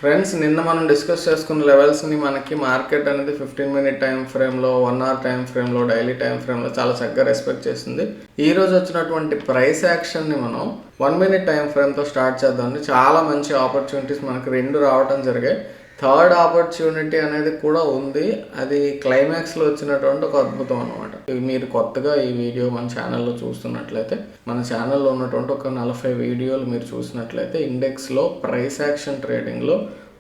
Friends, నిన్న మనం discuss చేసుకున్న లెవెల్స్ని మనకి మార్కెట్ అనేది 15 minute టైం ఫ్రేమ్లో, 1 hour టైం ఫ్రేమ్లో, డైలీ టైం ఫ్రేమ్లో చాలా చక్కగా రెస్పెక్ట్ చేసింది. ఈ రోజు వచ్చినటువంటి ప్రైస్ యాక్షన్ని మనం 1 minute టైం ఫ్రేమ్తో స్టార్ట్ చేద్దామండి. చాలా మంచి ఆపర్చునిటీస్ మనకి రెండు రావడం జరిగాయి. థర్డ్ ఆపర్చునిటీ అనేది కూడా ఉంది. అది క్లైమాక్స్లో వచ్చినటువంటి ఒక అద్భుతం అనమాట. మీరు కొత్తగా ఈ వీడియో మన ఛానల్లో చూస్తున్నట్లయితే, మన ఛానల్లో ఉన్నటువంటి ఒక 40 వీడియోలు మీరు చూసినట్లయితే ఇండెక్స్లో ప్రైస్ యాక్షన్ ట్రేడింగ్లో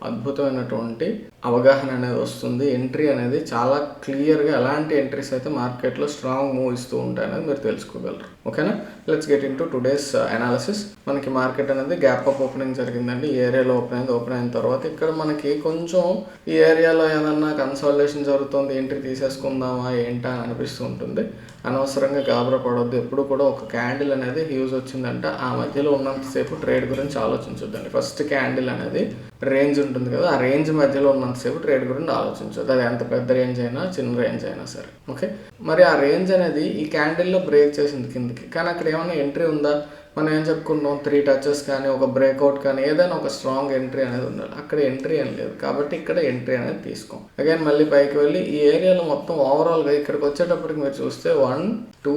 అద్భుతమైనటువంటి అవగాహన అనేది వస్తుంది. ఎంట్రీ అనేది చాలా క్లియర్గా ఎలాంటి ఎంట్రీస్ అయితే మార్కెట్లో స్ట్రాంగ్ మూవ్ ఇస్తూ ఉంటాయి అనేది మీరు తెలుసుకోగలరు. ఓకేనా, let's get in to today's analysis. మనకి మార్కెట్ అనేది గ్యాప్ అప్ ఓపెనింగ్ జరిగిందండి. ఈ ఏరియాలో ఓపెన్ అయిన తర్వాత ఇక్కడ మనకి కొంచెం ఈ ఏరియాలో ఏదన్నా కన్సాలిడేషన్ జరుగుతుంది, ఎంట్రీ తీసేసుకుందామా ఏంటా అని అనిపిస్తూ ఉంటుంది. అనవసరంగా గాబరా పడవద్దు. ఎప్పుడు కూడా ఒక క్యాండిల్ అనేది హ్యూజ్ వచ్చిందంటే ఆ మధ్యలో ఉన్నంతసేపు ట్రేడ్ గురించి ఆలోచించొద్దండి. ఫస్ట్ క్యాండిల్ అనేది రేంజ్ ఉంటుంది కదా, ఆ రేంజ్ మధ్యలో ఉన్నంతసేపు ట్రేడ్ గురించి ఆలోచించొద్దు. అది ఎంత పెద్ద రేంజ్ అయినా చిన్న రేంజ్ అయినా సరే. ఓకే, మరి ఆ రేంజ్ అనేది ఈ క్యాండిల్లో బ్రేక్ చేసింది కిందకి, కానీ అక్కడ ఏమైనా ఎంట్రీ ఉందా? మనం ఏం చెప్పుకుంటాం, 3 touches కానీ ఒక బ్రేక్అవుట్ కానీ ఏదైనా ఒక స్ట్రాంగ్ ఎంట్రీ అనేది ఉండాలి. అక్కడ ఎంట్రీ అని లేదు కాబట్టి ఇక్కడ ఎంట్రీ అనేది తీసుకోం. అగైన్ మళ్ళీ పైకి వెళ్ళి ఈ ఏరియాలో మొత్తం ఓవరాల్గా ఇక్కడికి వచ్చేటప్పటికి మీరు చూస్తే 1 2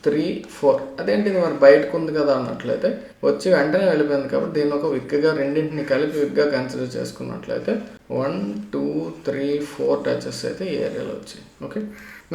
3 4 అదేంటిది మరి బయటకు ఉంది కదా అన్నట్లయితే వచ్చి వెంటనే వెళ్ళిపోయింది. కాబట్టి దీన్ని ఒక విక్గా రెండింటిని కలిపి విక్గా కన్సిడర్ చేసుకున్నట్లయితే 1 2 3 4 touches అయితే ఈ ఏరియాలో వచ్చాయి. ఓకే,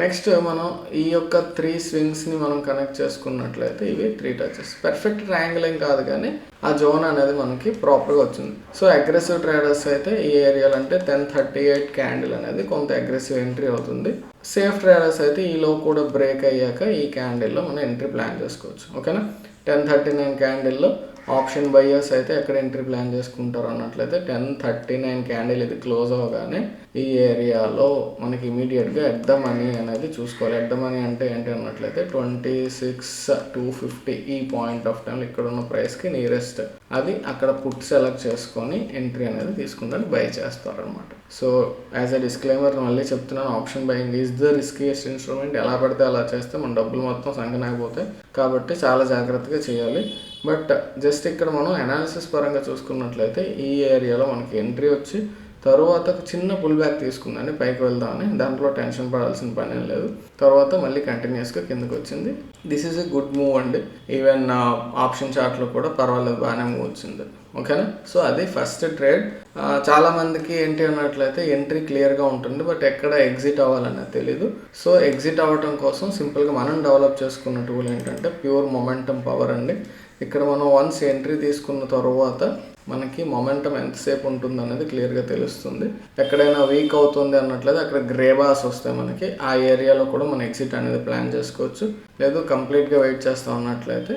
నెక్స్ట్ మనం ఈ యొక్క 3 స్వింగ్స్ని మనం కనెక్ట్ చేసుకున్నట్లయితే ఇవి 3 touches. పర్ఫెక్ట్ ట్రయాంగిల్ ఏం కాదు కానీ ఆ జోన్ అనేది మనకి ప్రాపర్గా వచ్చింది. సో అగ్రెసివ్ ట్రేడర్స్ అయితే ఈ ఏరియాలో అంటే 1038 క్యాండిల్ అనేది కొంత అగ్రెసివ్ ఎంట్రీ అవుతుంది. సేఫ్ ట్రేడర్స్ అయితే ఈలో కూడా బ్రేక్ అయ్యాక ఈ క్యాండిల్లో మనం ఎంట్రీ ప్లాన్ చేసుకోవచ్చు. ఓకేనా, 1039 క్యాండిల్లో ఆప్షన్ బయ్యర్స్ అయితే ఎక్కడ ఎంట్రీ ప్లాన్ చేసుకుంటారు అన్నట్లయితే 1039 క్యాండిల్ ఇది క్లోజ్ అవ్వగానే ఈ ఏరియాలో మనకి ఇమీడియట్గా ఎట్ ద మనీ అనేది చూసుకోవాలి. ఎట్ ద మనీ అంటే ఏంటి అన్నట్లయితే 26,250 ఈ పాయింట్ ఆఫ్ టైంలో ఇక్కడ ఉన్న ప్రైస్కి నియరెస్ట్ అది అక్కడ పుట్ సెలెక్ట్ చేసుకొని ఎంట్రీ అనేది తీసుకుందని బై చేస్తారనమాట. సో యాజ్ అ డిస్క్లైమర్ మళ్ళీ చెప్తున్నాను, option buying is the riskiest instrument. ఎలా పడితే అలా చేస్తే మన డబ్బులు మొత్తం సంకనాకపోతాయి కాబట్టి చాలా జాగ్రత్తగా చేయాలి. బట్ జస్ట్ ఇక్కడ మనం అనాలిసిస్ పరంగా చూసుకున్నట్లయితే ఈ ఏరియాలో మనకి ఎంట్రీ వచ్చి తర్వాత చిన్న పుల్ బ్యాక్ తీసుకుందని పైకి వెళ్దామని, దాంట్లో టెన్షన్ పడాల్సిన పని ఏం లేదు. తర్వాత మళ్ళీ కంటిన్యూస్గా కిందకి వచ్చింది. This is a good move అండి. ఈవెన్ ఆప్షన్ చార్ట్లో కూడా పర్వాలేదు, బాగానే మూవ్ వచ్చింది. ఓకేనా, సో అది ఫస్ట్ ట్రేడ్. చాలామందికి ఏంటి అన్నట్లయితే ఎంట్రీ క్లియర్గా ఉంటుంది బట్ ఎక్కడ ఎగ్జిట్ అవ్వాలనేది తెలీదు. సో ఎగ్జిట్ అవ్వటం కోసం సింపుల్గా మనం డెవలప్ చేసుకున్న టూల్ ఏంటంటే ప్యూర్ మొమెంటం పవర్ అండి. ఇక్కడ మనం వన్స్ ఎంట్రీ తీసుకున్న తర్వాత మనకి మొమెంటం ఎంతసేపు ఉంటుంది అనేది క్లియర్గా తెలుస్తుంది. ఎక్కడైనా వీక్ అవుతుంది అన్నట్లయితే అక్కడ గ్రే బార్స్ వస్తాయి మనకి, ఆ ఏరియాలో కూడా మనం ఎగ్జిట్ అనేది ప్లాన్ చేసుకోవచ్చు. లేదు కంప్లీట్గా వెయిట్ చేస్తాం అన్నట్లయితే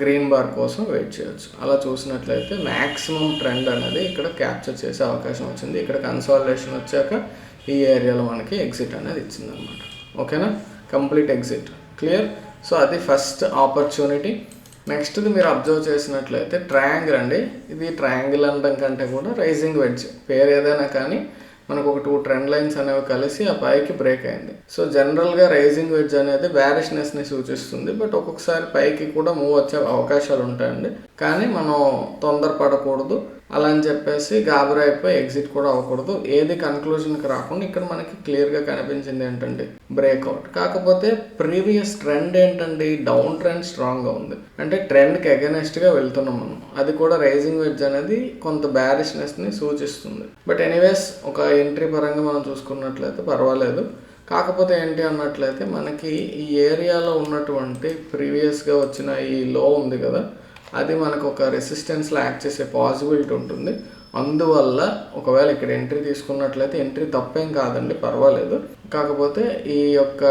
గ్రీన్ బార్ కోసం వెయిట్ చేయొచ్చు. అలా చూసినట్లయితే మ్యాక్సిమం ట్రెండ్ అనేది ఇక్కడ క్యాప్చర్ చేసే అవకాశం వచ్చింది. ఇక్కడ కన్సాలిడేషన్ వచ్చాక ఈ ఏరియాలో మనకి ఎగ్జిట్ అనేది ఇచ్చిందనమాట. ఓకేనా, కంప్లీట్ ఎగ్జిట్ క్లియర్. సో అది ఫస్ట్ ఆపర్చునిటీ. నెక్స్ట్ది మీరు అబ్జర్వ్ చేసినట్లయితే ట్రయాంగిల్ అండి. ఇది ట్రయాంగిల్ అనడం కంటే కూడా రైజింగ్ వెడ్జ్, పేరు ఏదైనా కానీ మనకు ఒక 2 ట్రెండ్ లైన్స్ అనేవి కలిసి ఆ పైకి బ్రేక్ అయింది. సో జనరల్గా రైజింగ్ వెడ్జ్ అనేది బ్యారిష్నెస్ని సూచిస్తుంది. బట్ ఒక్కొక్కసారి పైకి కూడా మూవ్ వచ్చే అవకాశాలు ఉంటాయండి. కానీ మనం తొందరపడకూడదు. అలా అని చెప్పేసి గాబరా అయిపోయి ఎగ్జిట్ కూడా అవ్వకూడదు. ఏది కన్క్లూజన్కి రాకుండా ఇక్కడ మనకి క్లియర్గా కనిపించింది ఏంటండి బ్రేక్అవుట్. కాకపోతే ప్రీవియస్ ట్రెండ్ ఏంటండి డౌన్ ట్రెండ్ స్ట్రాంగ్గా ఉంది, అంటే ట్రెండ్కి అగెనెస్ట్గా వెళ్తున్నాం మనం. అది కూడా రైజింగ్ వెడ్జ్ అనేది కొంత బ్యారిష్నెస్ని సూచిస్తుంది. బట్ ఎనీవేస్ ఒక ఎంట్రీ పరంగా మనం చూసుకున్నట్లయితే పర్వాలేదు. కాకపోతే ఏంటి అన్నట్లయితే మనకి ఈ ఏరియాలో ఉన్నటువంటి ప్రీవియస్గా వచ్చిన ఈ లో ఉంది కదా, అది మనకు ఒక రెసిస్టెన్స్లో యాక్ట్ చేసే పాసిబిలిటీ ఉంటుంది. అందువల్ల ఒకవేళ ఇక్కడ ఎంట్రీ తీసుకున్నట్లయితే ఎంట్రీ తప్పేం కాదండి, పర్వాలేదు. కాకపోతే ఈ యొక్క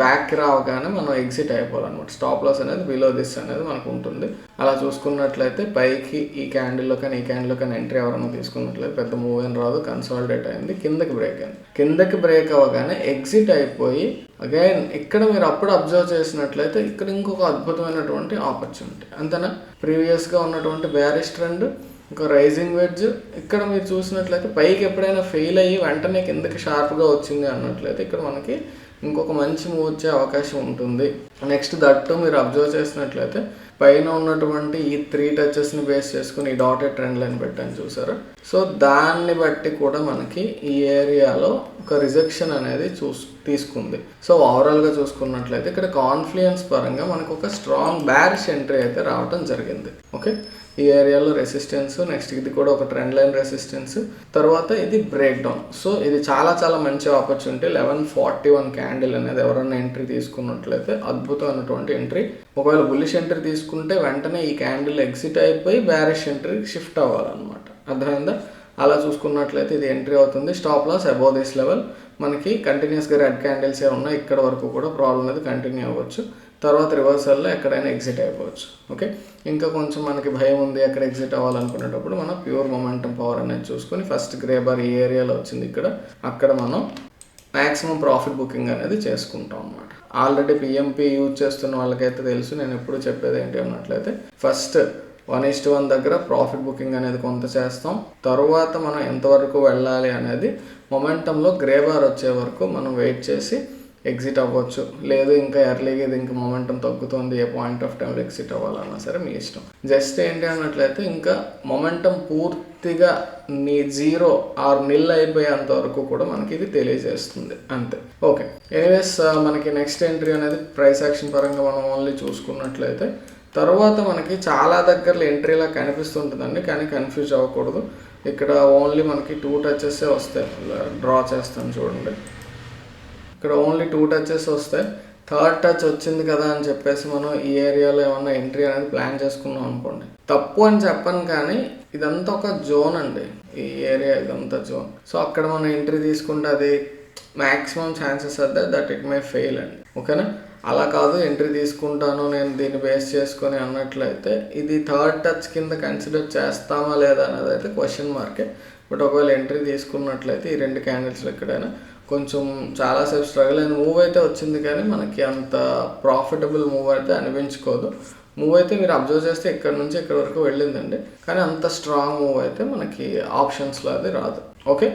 బ్యాక్ రావగానే మనం ఎగ్జిట్ అయిపోవాలన్నమాట. స్టాప్ లాస్ అనేది బిలో దిస్ అనేది మనకు ఉంటుంది. అలా చూసుకున్నట్లయితే పైకి ఈ క్యాండిల్లో కానీ ఈ క్యాండిల్లో కానీ ఎంట్రీ ఎవరైనా తీసుకున్నట్లయితే పెద్ద మూవ్ ఏం రాదు, కన్సాలిడేట్ అయింది, కిందకి బ్రేక్ అయింది. కిందకి బ్రేక్ అవ్వగానే ఎగ్జిట్ అయిపోయి అగైన్ ఇక్కడ మీరు అప్పుడు అబ్జర్వ్ చేసినట్లయితే ఇక్కడ ఇంకొక అద్భుతమైనటువంటి ఆపర్చునిటీ. అంతేనా, ప్రీవియస్గా ఉన్నటువంటి బ్యారిష్ ట్రెండ్ ఇంకా రైజింగ్ వెడ్జ్ ఇక్కడ మీరు చూసినట్లయితే పైకి ఎప్పుడైనా ఫెయిల్ అయ్యి వెంటనే కిందకి షార్ప్గా వచ్చింది అన్నట్లయితే ఇక్కడ మనకి ఇంకొక మంచి మూవ్ వచ్చే అవకాశం ఉంటుంది. నెక్స్ట్ దట్టు మీరు అబ్జర్వ్ చేసినట్లయితే పైన ఉన్నటువంటి ఈ 3 టచెస్ని బేస్ చేసుకుని ఈ డాటెడ్ ట్రెండ్ లైన్ పెట్టాను చూసారా. సో దాన్ని బట్టి కూడా మనకి ఈ ఏరియాలో ఒక రిజెక్షన్ అనేది తీసుకుంది. సో ఓవరాల్గా చూసుకున్నట్లయితే ఇక్కడ కాన్ఫ్లుయెన్స్ పరంగా మనకు ఒక స్ట్రాంగ్ బ్యారిష్ ఎంట్రీ అయితే రావడం జరిగింది. ఓకే, ఈ ఏరియాలో రెసిస్టెన్స్, నెక్స్ట్ ఇది కూడా ఒక ట్రెండ్ లైన్ రెసిస్టెన్స్, తర్వాత ఇది బ్రేక్ డౌన్. సో ఇది చాలా చాలా మంచి ఆపర్చునిటీ. 1141 క్యాండిల్ అనేది ఎవరైనా ఎంట్రీ తీసుకున్నట్లయితే అద్భుతమైనటువంటి ఎంట్రీ. ఒకవేళ బుల్లిష్ ఎంట్రీ తీసుకుంటే వెంటనే ఈ క్యాండిల్ ఎగ్జిట్ అయిపోయి బ్యారిష్ ఎంట్రీకి షిఫ్ట్ అవ్వాలన్నమాట. అర్థమైందా? అలా చూసుకున్నట్లయితే ఇది ఎంట్రీ అవుతుంది. Stop loss above this level. మనకి కంటిన్యూస్గా రెడ్ క్యాండిల్స్ ఉన్నాయి, ఇక్కడ వరకు కూడా ప్రాబ్లం అనేది కంటిన్యూ అవ్వచ్చు. తర్వాత రివర్సల్లో ఎక్కడైనా ఎగ్జిట్ అయిపోవచ్చు. ఓకే, ఇంకా కొంచెం మనకి భయం ఉంది ఎక్కడ ఎగ్జిట్ అవ్వాలనుకునేటప్పుడు మనం ప్యూర్ మొమెంటం పవర్ అనేది చూసుకొని ఫస్ట్ గ్రే బార్ ఈ ఏరియాలో వచ్చింది ఇక్కడ, అక్కడ మనం మ్యాక్సిమం ప్రాఫిట్ బుకింగ్ అనేది చేసుకుంటాం అన్నమాట. ఆల్రెడీ పిఎంపి యూజ్ చేస్తున్న వాళ్ళకైతే తెలుసు. నేను ఎప్పుడు చెప్పేది ఏంటి అన్నట్లయితే ఫస్ట్ 1:1 దగ్గర ప్రాఫిట్ బుకింగ్ అనేది కొంత చేస్తాం. తరువాత మనం ఎంతవరకు వెళ్ళాలి అనేది మొమెంటంలో గ్రే బార్ వచ్చే వరకు మనం వెయిట్ చేసి ఎగ్జిట్ అవ్వచ్చు. లేదు ఇంకా ఎర్లీగా ఇది ఇంకా మొమెంటం తగ్గుతుంది, ఏ పాయింట్ ఆఫ్ టైంలో ఎగ్జిట్ అవ్వాలన్నా సరే మీ ఇష్టం. జస్ట్ ఏంటి అన్నట్లయితే ఇంకా మొమెంటం పూర్తిగా జీరో ఆర్ నిల్ అయిపోయేంత వరకు కూడా మనకి ఇది తెలియజేస్తుంది అంతే. ఓకే, ఎనీవేస్ మనకి నెక్స్ట్ ఎంట్రీ అనేది ప్రైస్ యాక్షన్ పరంగా మనం ఓన్లీ చూసుకున్నట్లయితే తర్వాత మనకి చాలా దగ్గరలో ఎంట్రీలా కనిపిస్తుంటుందండి, కానీ కన్ఫ్యూజ్ అవ్వకూడదు. ఇక్కడ ఓన్లీ మనకి 2 టచెస్ వస్తాయి. డ్రా చేస్తాను చూడండి, ఇక్కడ ఓన్లీ 2 టచెస్ వస్తాయి. థర్డ్ టచ్ వచ్చింది కదా అని చెప్పేసి మనం ఈ ఏరియాలో ఏమన్నా ఎంట్రీ అనేది ప్లాన్ చేసుకున్నాం అనుకోండి, తప్పు అని చెప్పను, కానీ ఇదంతా ఒక జోన్ అండి, ఈ ఏరియా ఇదంతా జోన్. సో అక్కడ మనం ఎంట్రీ తీసుకుంటే అది మ్యాక్సిమం ఛాన్సెస్ అదే దట్ ఇట్ మే ఫెయిల్ అండి. ఓకేనా? అలా కాదు ఎంట్రీ తీసుకుంటాను నేను దీన్ని బేస్ చేసుకొని అన్నట్లయితే ఇది థర్డ్ టచ్ కింద కన్సిడర్ చేస్తామా లేదా అనేది అయితే క్వశ్చన్ మార్కే. బట్ ఒకవేళ ఎంట్రీ తీసుకున్నట్లయితే ఈ 2 క్యాండిల్స్లో ఎక్కడైనా కొంచెం చాలాసేపు స్ట్రగుల్ అయిన మూవ్ అయితే వచ్చింది, కానీ మనకి అంత ప్రాఫిటబుల్ మూవ్ అయితే అనిపించుకోదు. మూవ్ అయితే మీరు అబ్జర్వ్ చేస్తే ఇక్కడ నుంచి ఇక్కడ వరకు వెళ్ళిందండి, కానీ అంత స్ట్రాంగ్ మూవ్ అయితే మనకి ఆప్షన్స్లో అది రాదు. ఓకే,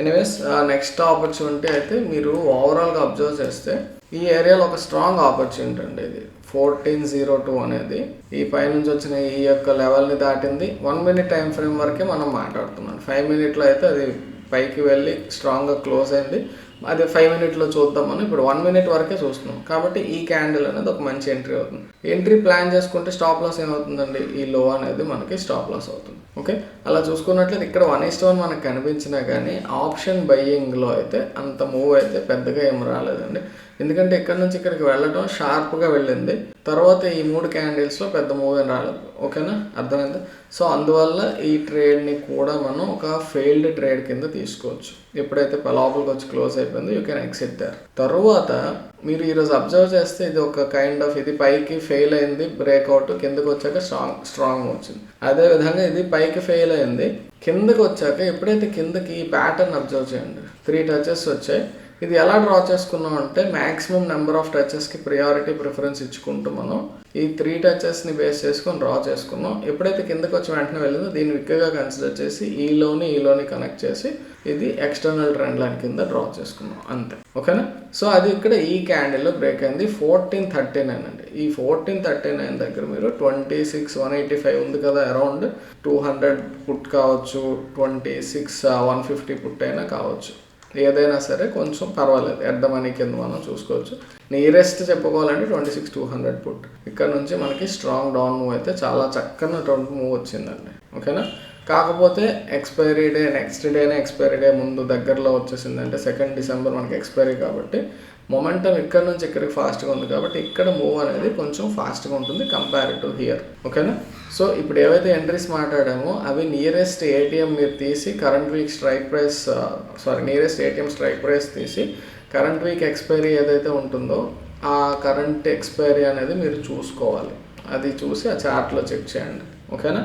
ఎనీవేస్ నెక్స్ట్ ఆపర్చునిటీ అయితే మీరు ఓవరాల్గా అబ్జర్వ్ చేస్తే ఈ ఏరియాలో ఒక స్ట్రాంగ్ ఆపర్చునిటీ అండి. ఇది 1402 అనేది ఈ పైనుంచి వచ్చిన ఈ యొక్క లెవెల్ని దాటింది. 1 మినిట్ టైం ఫ్రేమ్ వరకే మనం మాట్లాడుతున్నాం. 5 మినిట్లో అయితే అది పైకి వెళ్ళి స్ట్రాంగ్గా క్లోజ్ అయింది. అది 5 మినిట్లో చూద్దాం మనం, ఇప్పుడు 1 మినిట్ వరకే చూస్తున్నాం. కాబట్టి ఈ క్యాండిల్ అనేది ఒక మంచి ఎంట్రీ అవుతుంది. ఎంట్రీ ప్లాన్ చేసుకుంటే స్టాప్ లాస్ ఏమవుతుందండి, ఈ లో అనేది మనకి స్టాప్ లాస్ అవుతుంది. ఓకే, అలా చూసుకున్నట్లయితే ఇక్కడ 1:1 మనకు కనిపించినా కానీ ఆప్షన్ బయ్యింగ్లో అయితే అంత మూవ్ అయితే పెద్దగా ఏం రాలేదండి. ఎందుకంటే ఇక్కడ నుంచి ఇక్కడికి వెళ్ళడం షార్ప్గా వెళ్ళింది. తర్వాత ఈ 3 క్యాండిల్స్లో పెద్ద మూవ్ ఏం రాలేదు. ఓకేనా, అర్థమైంది? సో అందువల్ల ఈ ట్రేడ్ని కూడా మనం ఒక ఫెయిల్డ్ ట్రేడ్ కింద తీసుకోవచ్చు. ఎప్పుడైతే లోపలికి వచ్చి క్లోజ్ అయిపోయిందో యూ కెన్ ఎక్సిట్ దేర్. తర్వాత మీరు ఈరోజు అబ్జర్వ్ చేస్తే ఇది ఒక కైండ్ ఆఫ్ ఇది పైకి ఫెయిల్ అయింది, బ్రేక్అవుట్, కిందకి వచ్చాక స్ట్రాంగ్ వచ్చింది. అదేవిధంగా ఇది పైకి ఫెయిల్ అయింది, కిందకి వచ్చాక ఎప్పుడైతే కిందకి ఈ ప్యాటర్న్ అబ్జర్వ్ చేయండి, 3 టచెస్ వచ్చాయి. ఇది ఎలా డ్రా చేసుకున్నాం అంటే మ్యాక్సిమం నెంబర్ ఆఫ్ టచెస్కి ప్రిఫరెన్స్ ఇచ్చుకుంటూ మనం ఈ 3 టచెస్ని బేస్ చేసుకొని డ్రా చేసుకున్నాం. ఎప్పుడైతే కిందకి వచ్చి వెంటనే వెళ్ళిందో దీన్ని విక్గా కన్సిడర్ చేసి ఈలోని కనెక్ట్ చేసి ఇది ఎక్స్టర్నల్ ట్రెండ్ లైన్ కింద డ్రా చేసుకున్నాం అంతే. ఓకేనా? సో అది ఇక్కడ ఈ క్యాండిల్లో బ్రేక్ అయింది 1439 అండి. ఈ 1439 దగ్గర మీరు 26,185 ఉంది కదా, అరౌండ్ 200 పుట్ కావచ్చు, 26,150 పుట్ అయినా కావచ్చు, ఏదైనా సరే కొంచెం పర్వాలేదు, ఎట్ ద మనీ కింద మనం చూసుకోవచ్చు. నియరెస్ట్ చెప్పుకోవాలంటే 26,200 పుట్. ఇక్కడ నుంచి మనకి స్ట్రాంగ్ డౌన్ మూవ్ అయితే చాలా చక్కని మూవ్ వచ్చిందండి. ఓకేనా? కాకపోతే ఎక్స్పైరీ డే నెక్స్ట్ డేనే ఎక్స్పైరీ డే ముందు దగ్గరలో వచ్చేసిందంటే 2 డిసెంబర్ మనకి ఎక్స్పైరీ కాబట్టి మొమెంటం ఇక్కడ నుంచి ఇక్కడికి ఫాస్ట్గా ఉంది కాబట్టి ఇక్కడ మూవ్ అనేది కొంచెం ఫాస్ట్గా ఉంటుంది కంపేర్డ్ టు హియర్. ఓకేనా? సో ఇప్పుడు ఏవైతే ఎంట్రీస్ మాట్లాడామో అవి నియరెస్ట్ ఏటీఎం మీరు తీసి current week nearest ATM strike price తీసి కరెంట్ వీక్ ఎక్స్పైరీ ఏదైతే ఉంటుందో ఆ కరెంట్ ఎక్స్పైరీ అనేది మీరు చూసుకోవాలి. అది చూసి ఆ చార్ట్లో చెక్ చేయండి. ఓకేనా?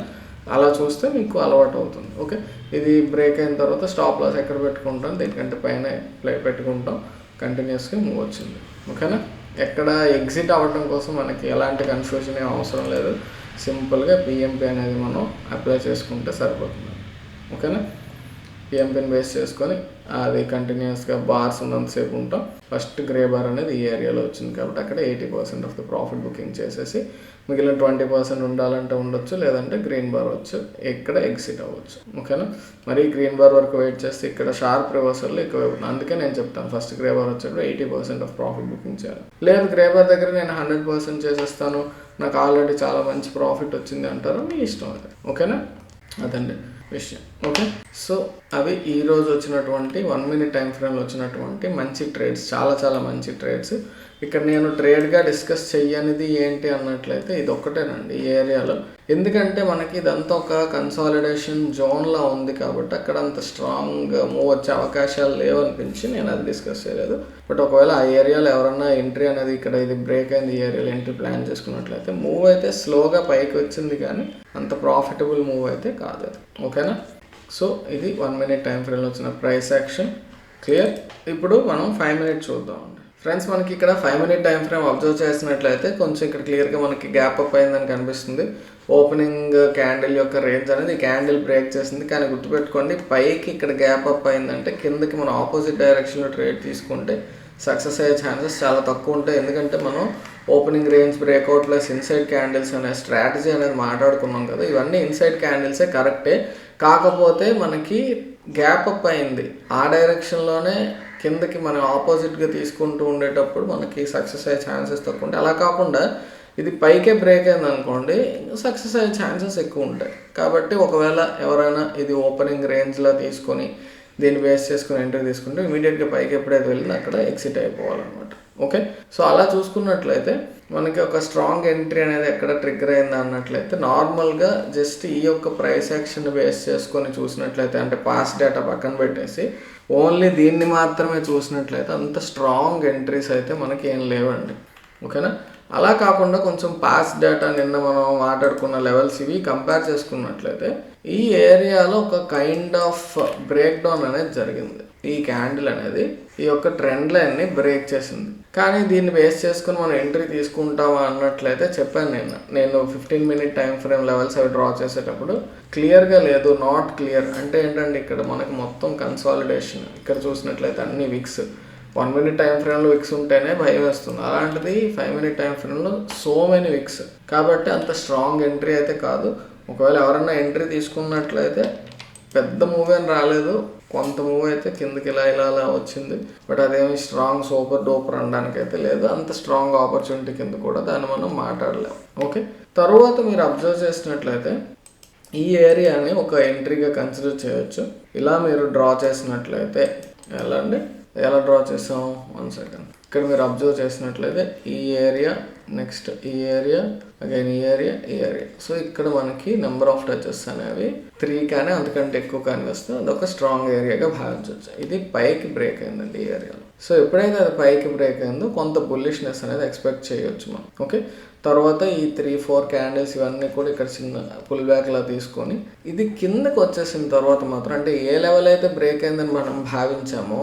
అలా చూస్తే మీకు అలవాటు అవుతుంది. ఓకే, ఇది బ్రేక్ అయిన తర్వాత స్టాప్ లాస్ ఎక్కడ పెట్టుకుంటాం, దీనికంటే పైన పెట్టుకుంటాం, కంటిన్యూస్గా మూవ్ వచ్చింది. ఓకేనా? ఎక్కడ ఎగ్జిట్ అవ్వడం కోసం మనకి ఎలాంటి కన్ఫ్యూజన్ ఏం అవసరం లేదు. సింపుల్గా పిఎంపి అనేది మనం అప్లై చేసుకుంటే సరిపోతుంది. ఓకేనా? పిఎంపిని బేస్ చేసుకొని అది కంటిన్యూస్గా బార్స్ ఉన్నంతసేపు ఉంటాం. ఫస్ట్ గ్రే బార్ అనేది ఈ ఏరియాలో వచ్చింది కాబట్టి అక్కడ 80% ఆఫ్ ద ప్రాఫిట్ బుకింగ్ చేసేసి మిగిలిన 20% ఉండాలంటే ఉండొచ్చు, లేదంటే గ్రీన్ బార్ వచ్చు ఇక్కడ ఎగ్జిట్ అవ్వచ్చు. ఓకేనా, మరి గ్రీన్ బార్ వరకు వెయిట్ చేస్తే ఇక్కడ షార్ప్ రివర్సల్లో ఎక్కువ అవుతుంది. అందుకే నేను చెప్తాను ఫస్ట్ గ్రే బార్ వచ్చేప్పుడు 80% ఆఫ్ ప్రాఫిట్ బుకింగ్ చేయాలి. లేదు గ్రే బార్ దగ్గర నేను 100% చేసేస్తాను, నాకు ఆల్రెడీ చాలా మంచి ప్రాఫిట్ వచ్చింది అంటారు, మీ ఇష్టం అది. ఓకేనా, అదండి విషయం. ఓకే, సో అవి ఈరోజు వచ్చినటువంటి 1 minute టైం ఫ్రేమ్లో వచ్చినటువంటి మంచి ట్రేడ్స్, చాలా చాలా మంచి ట్రేడ్స్. ఇక్కడ నేను ట్రేడ్గా డిస్కస్ చెయ్యనిది ఏంటి అన్నట్లయితే ఇది ఒక్కటేనండి ఈ ఏరియాలో. ఎందుకంటే మనకి ఇదంతా ఒక కన్సాలిడేషన్ జోన్లా ఉంది కాబట్టి అక్కడ అంత స్ట్రాంగ్గా మూవ్ వచ్చే అవకాశాలు లేవనిపించి నేను అది డిస్కస్ చేయలేదు. బట్ ఒకవేళ ఆ ఏరియాలో ఎవరన్నా ఎంట్రీ అనేది ఇక్కడ ఇది బ్రేక్ అయింది ఈ ఏరియాలో ఎంట్రీ ప్లాన్ చేసుకున్నట్లయితే మూవ్ అయితే స్లోగా పైకి వచ్చింది కానీ అంత ప్రాఫిటబుల్ మూవ్ అయితే కాదు అది. ఓకేనా, సో ఇది 1 minute టైం ఫ్రేమ్లో వచ్చిన ప్రైస్ యాక్షన్ క్లియర్. ఇప్పుడు మనం 5 minute చూద్దామండి. ఫ్రెండ్స్ మనకి ఇక్కడ 5 minute టైం ఫ్రేమ్ అబ్జర్వ్ చేసినట్లయితే కొంచెం ఇక్కడ క్లియర్గా మనకి గ్యాప్ అప్ అయిందని కనిపిస్తుంది. ఓపెనింగ్ క్యాండిల్ యొక్క రేంజ్ అనేది క్యాండిల్ బ్రేక్ చేసింది, కానీ గుర్తుపెట్టుకోండి పైకి ఇక్కడ గ్యాప్ అప్ అయిందంటే కిందకి మనం ఆపోజిట్ డైరెక్షన్లో ట్రేడ్ తీసుకుంటే సక్సెస్ అయ్యే ఛాన్సెస్ చాలా తక్కువ ఉంటాయి. ఎందుకంటే మనం opening range breakout plus inside candles అనే స్ట్రాటజీ అనేది మాట్లాడుకున్నాం కదా, ఇవన్నీ ఇన్సైడ్ క్యాండిల్సే కరెక్టే. కాకపోతే మనకి గ్యాప్ అప్ అయింది ఆ డైరెక్షన్లోనే కిందకి మనం ఆపోజిట్గా తీసుకుంటూ ఉండేటప్పుడు మనకి సక్సెస్ అయ్యే ఛాన్సెస్ తక్కువ ఉంటాయి. అలా కాకుండా ఇది పైకే బ్రేక్ అయింది అనుకోండి సక్సెస్ అయ్యే ఛాన్సెస్ ఎక్కువ ఉంటాయి. కాబట్టి ఒకవేళ ఎవరైనా ఇది ఓపెనింగ్ రేంజ్లో తీసుకొని దీన్ని బేస్ చేసుకుని ఎంట్రీ తీసుకుంటే ఇమీడియట్గా పైకి ఎప్పుడైతే వెళ్ళిందో అక్కడ ఎగ్జిట్ అయిపోవాలన్నమాట. ఓకే, సో అలా చూసుకున్నట్లయితే మనకి ఒక స్ట్రాంగ్ ఎంట్రీ అనేది ఎక్కడ ట్రిగ్గర్ అయిందా అన్నట్లయితే నార్మల్గా జస్ట్ ఈ యొక్క ప్రైస్ యాక్షన్ బేస్ చేసుకొని చూసినట్లయితే అంటే పాస్ట్ డేటా పక్కన పెట్టేసి ఓన్లీ దీన్ని మాత్రమే చూసినట్లయితే అంత స్ట్రాంగ్ ఎంట్రీస్ అయితే మనకి ఏం లేవండి. ఓకేనా, అలా కాకుండా కొంచెం పాస్ట్ డేటా నిన్న మనం మాట్లాడుకున్న లెవెల్స్ ఇవి కంపేర్ చేసుకున్నట్లయితే ఈ ఏరియాలో ఒక కైండ్ ఆఫ్ బ్రేక్ డౌన్ అనేది జరిగింది. ఈ క్యాండిల్ అనేది ఈ యొక్క ట్రెండ్ లైన్ని బ్రేక్ చేసింది, కానీ దీన్ని బేస్ చేసుకుని మనం ఎంట్రీ తీసుకుంటామా అన్నట్లయితే చెప్పాను నేను 15 minute టైం ఫ్రేమ్ లెవెల్స్ అవి డ్రా చేసేటప్పుడు క్లియర్గా లేదు, నాట్ క్లియర్ అంటే ఏంటంటే ఇక్కడ మనకి మొత్తం కన్సాలిడేషన్. ఇక్కడ చూసినట్లయితే అన్ని విక్స్ 1 minute టైం ఫ్రేమ్లో విక్స్ ఉంటేనే భయం వేస్తుంది, అలాంటిది 5 minute టైం ఫ్రేమ్లో సో మెనీ విక్స్. కాబట్టి అంత స్ట్రాంగ్ ఎంట్రీ అయితే కాదు. ఒకవేళ ఎవరన్నా ఎంట్రీ తీసుకున్నట్లయితే పెద్ద మూవ్ ఏం రాలేదు, కొంత మూవ్ అయితే కిందకి ఇలా వచ్చింది. బట్ అదేమి స్ట్రాంగ్ సూపర్ డూపర్ అనడానికి అయితే లేదు, అంత స్ట్రాంగ్ ఆపర్చునిటీ కింద కూడా దాన్ని మనం మాట్లాడలేము. ఓకే, తర్వాత మీరు అబ్జర్వ్ చేసినట్లయితే ఈ ఏరియాని ఒక ఎంట్రీగా కన్సిడర్ చేయొచ్చు. ఇలా మీరు డ్రా చేసినట్లయితే ఎలా డ్రా చేసాం 1 second. ఇక్కడ మీరు అబ్జర్వ్ చేసినట్లయితే ఈ ఏరియా, నెక్స్ట్ ఈ ఏరియా, అగైన్ ఈ ఏరియా, సో ఇక్కడ మనకి నెంబర్ ఆఫ్ టచెస్ అనేవి 3 కానీ అంతకంటే ఎక్కువ కానీ వస్తే అదొక స్ట్రాంగ్ ఏరియాగా భావించవచ్చు. ఇది పైకి బ్రేక్ అయిందండి ఈ ఏరియాలో. సో ఎప్పుడైతే అది పైకి బ్రేక్ అయిందో కొంత బుల్లిష్నెస్ అనేది ఎక్స్పెక్ట్ చేయొచ్చు మనం. ఓకే, తర్వాత ఈ 3-4 క్యాండిల్స్ ఇవన్నీ కూడా ఇక్కడ చిన్న పుల్ బ్యాక్లా తీసుకొని ఇది కిందకి వచ్చేసిన తర్వాత మాత్రం అంటే ఏ లెవెల్ అయితే బ్రేక్ అయిందని మనం భావించామో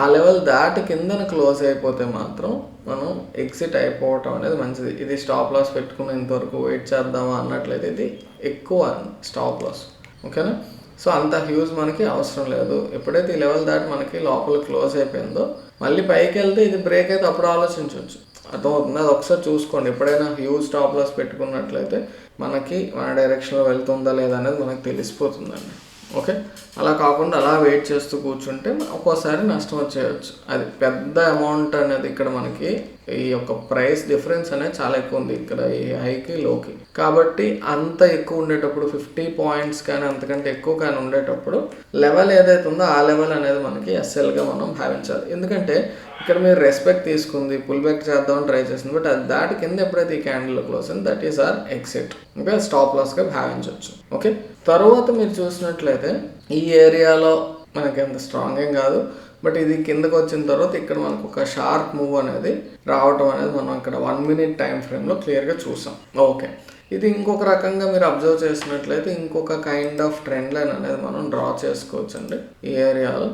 ఆ లెవెల్ దాటి కిందన క్లోజ్ అయిపోతే మాత్రం మనం ఎగ్జిట్ అయిపోవటం అనేది మంచిది. ఇది స్టాప్ లాస్ పెట్టుకునేంతవరకు వెయిట్ చేద్దామా అన్నట్లయితే ఇది ఎక్కువ స్టాప్ లాస్. ఓకేనా, సో అంత హ్యూజ్ మనకి అవసరం లేదు. ఎప్పుడైతే ఈ లెవెల్ దాటి మనకి లోపల క్లోజ్ అయిపోయిందో మళ్ళీ పైకి వెళ్తే ఇది బ్రేక్ అయితే అప్పుడు ఆలోచించవచ్చు. అర్థమవుతుంది, అది ఒకసారి చూసుకోండి. ఎప్పుడైనా హ్యూజ్ స్టాప్ లాస్ పెట్టుకున్నట్లయితే మనకి మన డైరెక్షన్లో వెళ్తుందా లేదా అనేది మనకు తెలిసిపోతుందండి. ఓకే, అలా కాకుండా అలా వెయిట్ చేస్తూ కూర్చుంటే ఒక్కోసారి నష్టం వచ్చేయచ్చు. అది పెద్ద అమౌంట్ అనేది ఇక్కడ మనకి ఈ యొక్క ప్రైస్ డిఫరెన్స్ అనేది చాలా ఎక్కువ ఉంది ఇక్కడ ఈ హైకి లోకి. కాబట్టి అంత ఎక్కువ ఉండేటప్పుడు 50 points కానీ అంతకంటే ఎక్కువ కానీ ఉండేటప్పుడు లెవెల్ ఏదైతే ఉందో ఆ లెవెల్ అనేది మనకి ఎస్ఎల్గా మనం భావించాలి. ఎందుకంటే ఇక్కడ మీరు రెస్పెక్ట్ తీసుకుంది, పుల్ బ్యాక్ చేద్దామని ట్రై చేసింది, బట్ అది దాటి కింద ఎప్పుడైతే ఈ క్యాండిల్ క్లోజ్ అయింది that is our exit. Okay, stop లాస్గా భావించవచ్చు. ఓకే, తర్వాత మీరు చూసినట్లయితే ఈ ఏరియాలో మనకి ఎంత స్ట్రాంగ్ ఏం కాదు, బట్ ఇది కిందకు వచ్చిన తర్వాత ఇక్కడ మనకు ఒక షార్ప్ మూవ్ అనేది రావటం అనేది మనం ఇక్కడ 1 minute టైం ఫ్రేమ్లో క్లియర్గా చూసాం. ఓకే, ఇది ఇంకొక రకంగా మీరు అబ్జర్వ్ చేసినట్లయితే ఇంకొక కైండ్ ఆఫ్ ట్రెండ్ లైన్ అనేది మనం డ్రా చేసుకోవచ్చు అండి. ఈ ఏరియాలో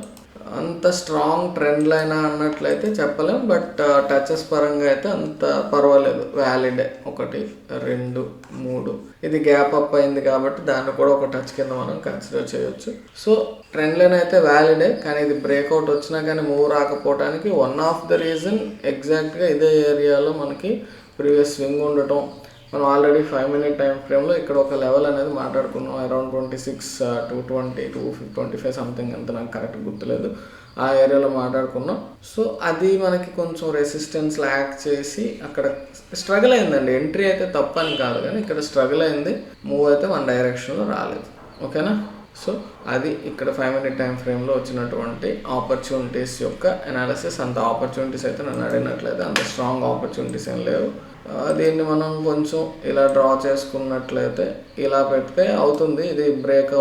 అంత స్ట్రాంగ్ ట్రెండ్ లైన్ అన్నట్లయితే చెప్పలేం, బట్ టచెస్ పరంగా అయితే అంత పర్వాలేదు, వ్యాలిడే. 1 2 3 ఇది గ్యాప్ అప్ అయింది కాబట్టి దాన్ని కూడా ఒక టచ్ కింద మనం కన్సిడర్ చేయొచ్చు. సో ట్రెండ్ లైన్ అయితే వ్యాలిడే, కానీ ఇది బ్రేక్అవుట్ వచ్చినా కానీ మూవ్ రాకపోవడానికి వన్ ఆఫ్ ద రీజన్ ఎగ్జాక్ట్గా ఇదే ఏరియాలో మనకి ప్రీవియస్ స్వింగ్ ఉండటం. మనం ఆల్రెడీ 5 minute టైం ఫ్రేమ్లో ఇక్కడ ఒక లెవెల్ అనేది మాట్లాడుకున్నాం, అరౌండ్ 26 220 225 సంథింగ్, అంత నాకు కరెక్ట్ గుర్తులేదు, ఆ ఏరియాలో మాట్లాడుకున్నాం. సో అది మనకి కొంచెం రెసిస్టెన్స్ ల్యాక్ చేసి అక్కడ స్ట్రగుల్ అయిందండి. ఎంట్రీ అయితే తప్పని కాదు, కానీ ఇక్కడ స్ట్రగుల్ అయింది, మూవ్ అయితే మన డైరెక్షన్లో రాలేదు. ఓకేనా? సో అది ఇక్కడ 5 minute టైం ఫ్రేమ్లో వచ్చినటువంటి ఆపర్చునిటీస్ యొక్క అనాలిసిస్. అంత ఆపర్చునిటీస్ అయితే నన్ను అడిగినట్లయితే అంత స్ట్రాంగ్ ఆపర్చునిటీస్ ఏం లేవు. దీన్ని మనం కొంచెం ఇలా డ్రా చేసుకున్నట్లయితే ఇలా పెడితే అవుతుంది. ఇది బ్రేక్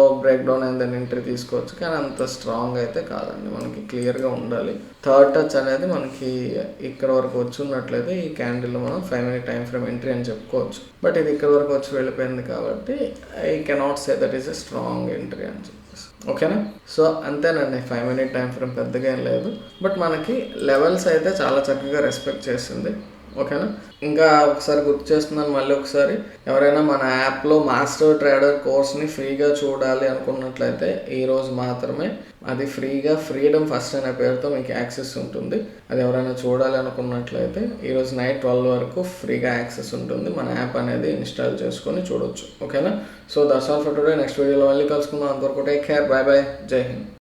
డౌన్ అయిందని ఎంట్రీ తీసుకోవచ్చు, కానీ అంత స్ట్రాంగ్ అయితే కాదండి. మనకి క్లియర్గా ఉండాలి. థర్డ్ టచ్ అనేది మనకి ఇక్కడ వరకు వచ్చి ఉన్నట్లయితే ఈ క్యాండిల్లో మనం 5 minute టైం ఫ్రేమ్ ఎంట్రీ అని చెప్పుకోవచ్చు. బట్ ఇది ఇక్కడ వరకు వచ్చి వెళ్ళిపోయింది కాబట్టి I cannot say that is a strong entry అని చెప్పేసి. ఓకేనా? సో అంతేనండి, 5 minute టైం ఫ్రేమ్ పెద్దగా ఏం లేదు, బట్ మనకి లెవెల్స్ అయితే చాలా చక్కగా రెస్పెక్ట్ చేసింది. ఓకేనా? ఇంకా ఒకసారి గుర్తు చేస్తున్నాను మళ్ళీ ఒకసారి, ఎవరైనా మన యాప్లో మాస్టర్ ట్రేడర్ కోర్స్ని ఫ్రీగా చూడాలి అనుకున్నట్లయితే ఈరోజు మాత్రమే అది ఫ్రీగా ఫ్రీడమ్ ఫస్ట్ అనే పేరుతో మీకు యాక్సెస్ ఉంటుంది. అది ఎవరైనా చూడాలి అనుకున్నట్లయితే ఈరోజు నైట్ 12 వరకు ఫ్రీగా యాక్సెస్ ఉంటుంది. మన యాప్ అనేది ఇన్స్టాల్ చేసుకొని చూడొచ్చు. ఓకేనా? So that's all for today. Next వీడియోలో మళ్ళీ కలుసుకుందాం. అంతవరకు టేక్ కేర్, బాయ్ బాయ్, జై హింద్.